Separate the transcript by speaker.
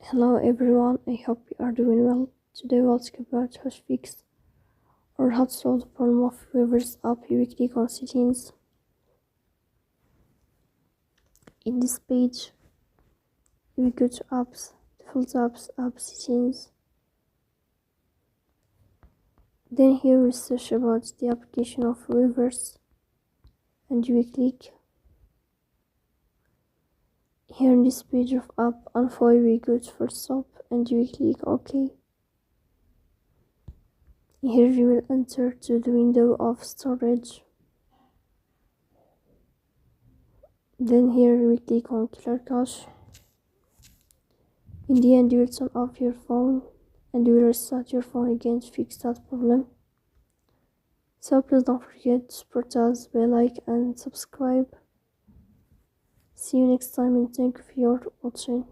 Speaker 1: Hello everyone, I hope you are doing well. Today we'll talk about how to fix or how to solve the problem of Weverse app. You click on settings. In this page, you go to apps, default apps, app settings. Then here we search about the application of Weverse and you click. Here in this page of app info, we go to first stop and you click OK. Here you will enter to the window of storage. Then here we click on Clear Cache. In the end, you will turn off your phone and you will restart your phone again to fix that problem. So please don't forget to support us by like and subscribe. See you next time and thank you for your watching.